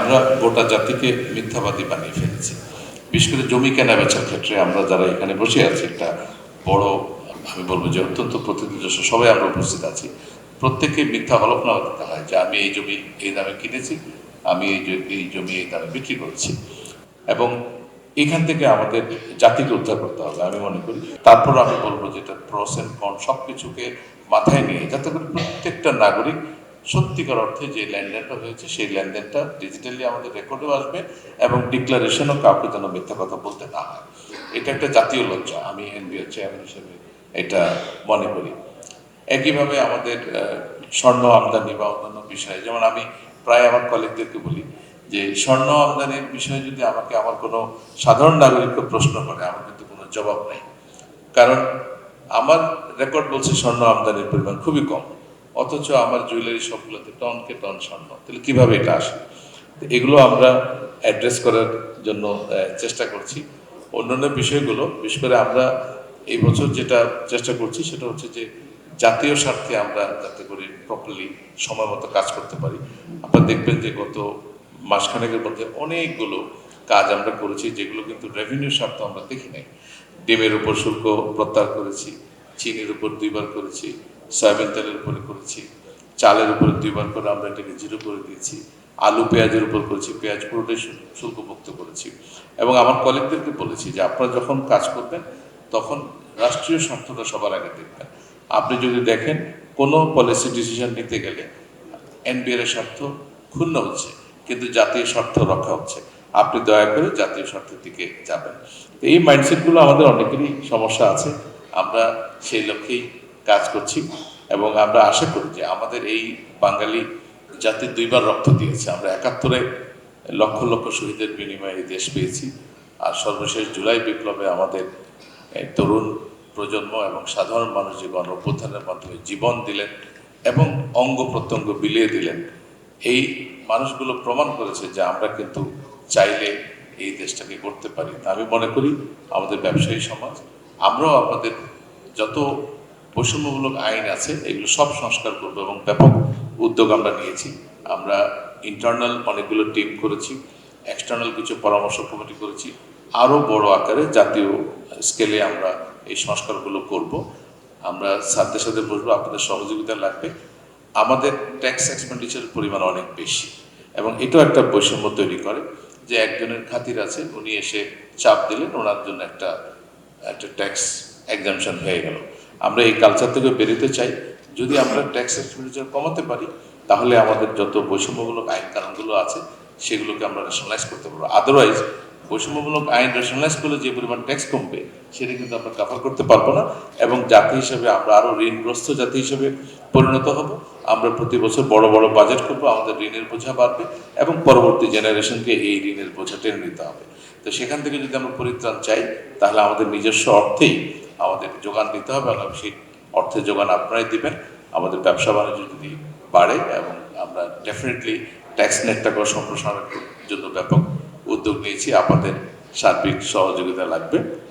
আমরা গোটা জাতিকে মিথ্যাবাদী বানিয়ে ফেলেছি। বিশেষ করে জমি কেনা বেচার ক্ষেত্রে আমরা যারা এখানে বসে আছি, একটা বড়, আমি বলবো যে অত্যন্ত প্রতিনিধিত্ব সবাই আমরা উপস্থিত আছি, প্রত্যেককে মিথ্যা হলফনামা দিতে হয় যে আমি এই জমি এই দামে কিনেছি, আমি এই জমি এই দামে বিক্রি করেছি। এবং এখান থেকে আমাদের জাতিকে উদ্ধার করতে হবে আমি মনে করি। তারপর আমি বলবো যেটা প্রস এন্ড কন সব কিছুকে মাথায় নিয়ে, যাতে করে প্রত্যেকটা নাগরিক সত্যিকার অর্থে যে লেনদেনটা হয়েছে সেই লেনদেনটা ডিজিটালি আমাদের রেকর্ডেও আসবে এবং ডিক্লারেশনও কাউকে যেন মিথ্যা কথা বলতে না হয়। এটা একটা জাতীয় লজ্জা, আমি এনবিআর চেয়ারম্যান হিসেবে এটা মনে করি। একইভাবে আমাদের স্বর্ণ আমদানি বা অন্যান্য বিষয়ে, যেমন আমি প্রায় আমার কলিগদেরকে বলি যে স্বর্ণ আমদানির বিষয়ে যদি আমাকে আমার কোনো সাধারণ নাগরিককে প্রশ্ন করে, আমার কিন্তু কোনো জবাব নেই। কারণ আমার রেকর্ড বলছে স্বর্ণ আমদানির পরিমাণ খুবই কম, অথচ আমার জুয়েলারি সবগুলোতে টনকে টন স্বর্ণ, তাহলে কিভাবে এটা আসে? এগুলো আমরা অ্যাড্রেস করার জন্য চেষ্টা করছি। অন্যান্য বিষয়গুলো বিশেষ করে আমরা এই বছর যেটা চেষ্টা করছি সেটা হচ্ছে যে জাতীয় স্বার্থে আমরা যাতে করে প্রপারলি সময় মতো কাজ করতে পারি। আপনারা দেখবেন যে গত মাসখানেকের মধ্যে অনেকগুলো কাজ আমরা করেছি যেগুলো কিন্তু রেভিনিউ স্বার্থ আমরা দেখি নাই। ডিমের উপর শুল্ক প্রত্যাহার করেছি, চিনির উপর 2বার করেছি, সয়াবিন তেলের উপরে করেছি, চালের উপরে 2বার করে আমরা এটাকে জিরো করে দিয়েছি, আলু পেঁয়াজের উপর করেছি, পেঁয়াজ পুরোটাই শুল্কমুক্ত করেছি। এবং আমার কলিগদেরকে বলেছি যে আপনারা যখন কাজ করবেন তখন রাষ্ট্রীয় স্বার্থটা সবার আগে দেখবেন। আপনি যদি দেখেন কোনো পলিসি ডিসিশন নিতে গেলে এনবিআর এর স্বার্থ ক্ষুণ্ণ হচ্ছে কিন্তু জাতীয় স্বার্থ রক্ষা হচ্ছে, আপনি দয়া করে জাতীয় স্বার্থের দিকে যাবেন। তো এই মাইন্ডসেটগুলো আমাদের অনেকেরই সমস্যা আছে, আমরা সেই লক্ষ্যেই কাজ করছি এবং আমরা আশা করি যে আমাদের এই বাঙালি জাতি 2বার রক্ত দিয়েছে। আমরা 71-এ লক্ষ লক্ষ শহীদের বিনিময়ে এই দেশ পেয়েছি, আর সর্বশেষ জুলাই বিপ্লবে আমাদের তরুণ প্রজন্ম এবং সাধারণ মানুষ যে গণ অভ্যুত্থানের মাধ্যমে জীবন দিলেন এবং অঙ্গ প্রত্যঙ্গ বিলিয়ে দিলেন, এই মানুষগুলো প্রমাণ করেছে যে আমরা কিন্তু চাইলে এই দেশটাকে করতে পারি। আমি মনে করি আমাদের ব্যবসায়ী সমাজ, আমরাও আপনাদের যত বৈষম্যমূলক আইন আছে এগুলো সব সংস্কার করবো এবং ব্যাপক উদ্যোগ আমরা নিয়েছি। আমরা ইন্টারনাল অনেকগুলো টিম করেছি, এক্সটার্নাল কিছু পরামর্শ কমিটি করেছি, আরও বড় আকারে জাতীয় স্কেলে আমরা এই সংস্কারগুলো করব। আমরা স্যারদের সাথে বসবো, আপনাদের সহযোগিতা লাগবে। আমাদের ট্যাক্স এক্সপেন্ডিচারের পরিমাণ অনেক বেশি এবং এটাও একটা বৈষম্য তৈরি করে যে একজনের খাতির আছে, উনি এসে চাপ দিলেন, ওনার জন্য একটা একটা ট্যাক্স এক্সামশন হয়ে গেল। আমরা এই কালচার থেকে বেরোতে চাই। যদি আমরা ট্যাক্স এক্সপেন্ডিচার কমাতে পারি তাহলে আমাদের যত বৈষম্যমূলক আইন কানুনগুলো আছে সেগুলোকে আমরা রেশনালাইজ করতে পারবো। আদারওয়াইজ বৈষম্যমূলক আইন রেশনালাইজ করলে যে পরিমাণ ট্যাক্স কমবে সেটা কিন্তু আমরা কাভার করতে পারবো না এবং জাতি হিসেবে আমরা আরও ঋণগ্রস্ত জাতি হিসেবে পরিণত হব। আমরা প্রতি বছর বড় বড় বাজেট করবো, আমাদের ঋণের বোঝা বাড়বে এবং পরবর্তী জেনারেশনকে এই ঋণের বোঝা টেনে নিতে হবে। তো সেখান থেকে যদি আমরা পরিত্রাণ চাই তাহলে আমাদের নিজস্ব অর্থেই আমাদের যোগান দিতে হবে এবং সেই অর্থের যোগান আপনারাই দিবেন। আমাদের ব্যবসা বাণিজ্য যদি বাড়ে এবং আমরা ডেফিনেটলি ট্যাক্স নেটটাকে সম্প্রসারণের জন্য ব্যাপক উদ্যোগ নিয়েছি, আপনাদের সার্বিক সহযোগিতা লাগবে।